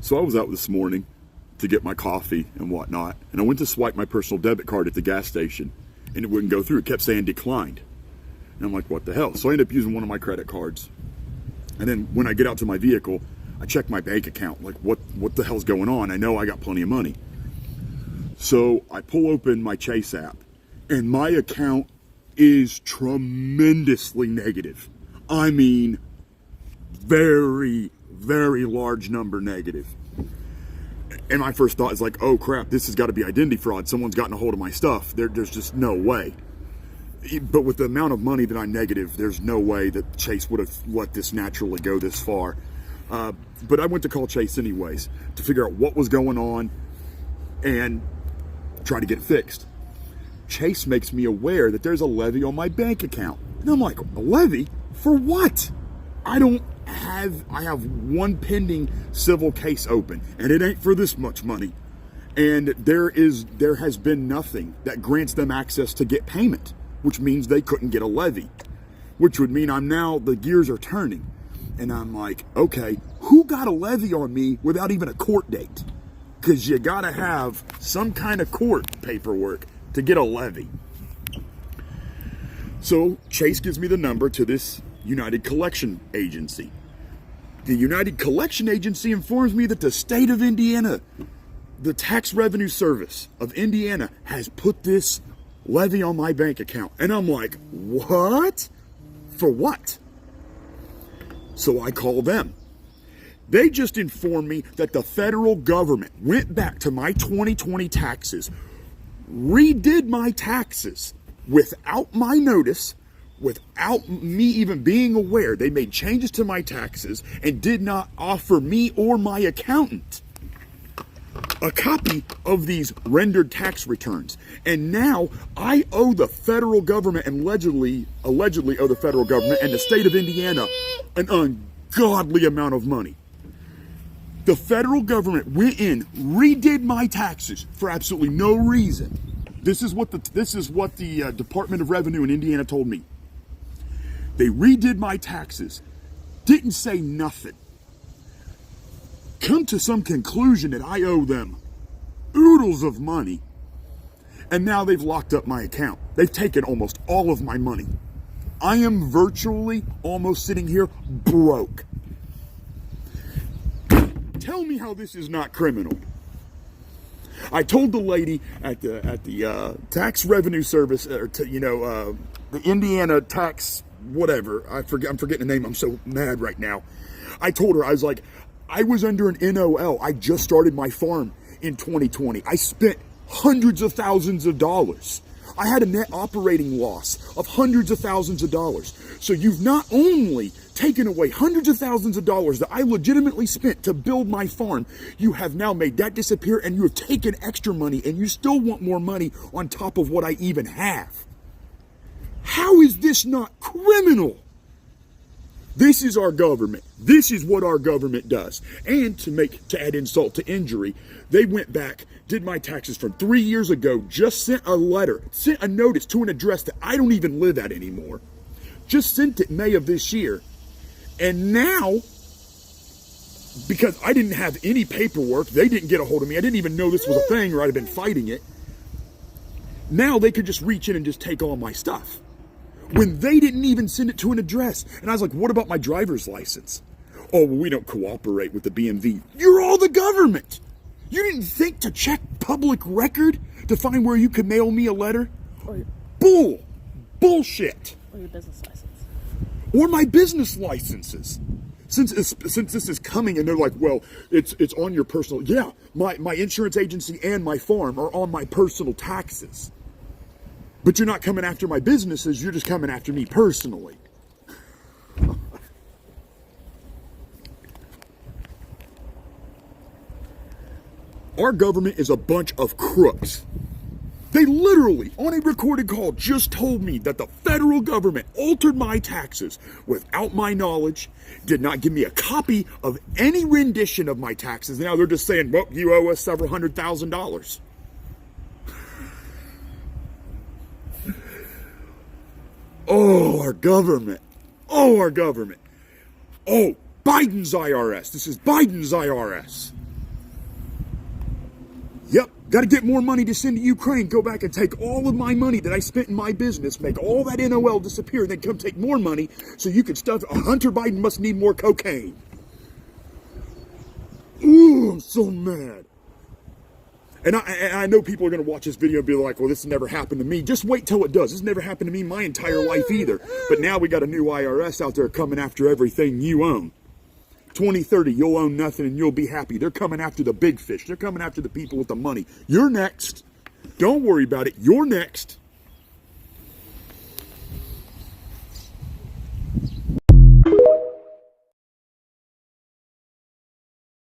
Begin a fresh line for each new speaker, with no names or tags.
So I was out this morning to get my coffee and whatnot, and I went to swipe my personal debit card at the gas station, and it wouldn't go through. It kept saying declined. And I'm like, what the hell? So I ended up using one of my credit cards. And then when I get out to my vehicle, I check my bank account. Like, what the hell's going on? I know I got plenty of money. So I pull open my Chase app, and my account is tremendously negative. I mean, very, very large number negative. And my first thought is like, oh crap, this has got to be identity fraud. Someone's gotten a hold of my stuff. There's just no way. But with the amount of money that I'm negative, there's no way that Chase would have let this naturally go this far. But I went to call Chase anyways to figure out what was going on and try to get it fixed. Chase makes me aware that there's a levy on my bank account. And I'm like, a levy? For what? I have one pending civil case open, and it ain't for this much money. And there has been nothing that grants them access to get payment, which means they couldn't get a levy, which would mean the gears are turning. And I'm like, okay, who got a levy on me without even a court date? Because you gotta have some kind of court paperwork to get a levy. So Chase gives me the number to this United Collection Agency. The United Collection Agency informs me that the state of Indiana, the Tax Revenue Service of Indiana, has put this levy on my bank account. And I'm like, what? For what? So I call them. They just informed me that the federal government went back to my 2020 taxes, redid my taxes without my notice, without me even being aware. They made changes to my taxes and did not offer me or my accountant a copy of these rendered tax returns. And now I owe the federal government, and allegedly owe the federal government and the state of Indiana an ungodly amount of money. The federal government went in, redid my taxes for absolutely no reason. This is what the Department of Revenue in Indiana told me. They redid my taxes, didn't say nothing. Come to some conclusion that I owe them oodles of money, and now they've locked up my account. They've taken almost all of my money. I am virtually almost sitting here broke. Tell me how this is not criminal. I told the lady at the Tax Revenue Service, the Indiana Tax whatever. I'm forgetting the name. I'm so mad right now. I told her, I was like, I was under an NOL. I just started my farm in 2020. I spent hundreds of thousands of dollars. I had a net operating loss of hundreds of thousands of dollars. So you've not only taken away hundreds of thousands of dollars that I legitimately spent to build my farm, you have now made that disappear, and you have taken extra money, and you still want more money on top of what I even have. How is this not criminal? This is our government. This is what our government does. And to add insult to injury, they went back, did my taxes from 3 years ago, just sent a notice to an address that I don't even live at anymore. Just sent it May of this year. And now, because I didn't have any paperwork, they didn't get a hold of me. I didn't even know this was a thing, or I'd have been fighting it. Now they could just reach in and just take all my stuff, when they didn't even send it to an address. And I was like, what about my driver's license? Oh, well, we don't cooperate with the BMV. You're all the government. You didn't think to check public record to find where you could mail me a letter? Bullshit.
Or your business license.
Or my business licenses. Since this is coming, and they're like, well, it's on your personal. Yeah, my insurance agency and my farm are on my personal taxes. But you're not coming after my businesses, you're just coming after me personally. Our government is a bunch of crooks. They literally, on a recorded call, just told me that the federal government altered my taxes without my knowledge, did not give me a copy of any rendition of my taxes. Now they're just saying, well, you owe us several $100,000. Oh, our government. Oh, our government. Oh, Biden's IRS. This is Biden's IRS. Yep, got to get more money to send to Ukraine. Go back and take all of my money that I spent in my business, make all that NOL disappear, and then come take more money so you can stuff. Hunter Biden must need more cocaine. Ooh, I'm so mad. And I know people are going to watch this video and be like, well, this has never happened to me. Just wait till it does. This never happened to me my entire life either. But now we got a new IRS out there coming after everything you own. 2030, you'll own nothing and you'll be happy. They're coming after the big fish. They're coming after the people with the money. You're next. Don't worry about it. You're next.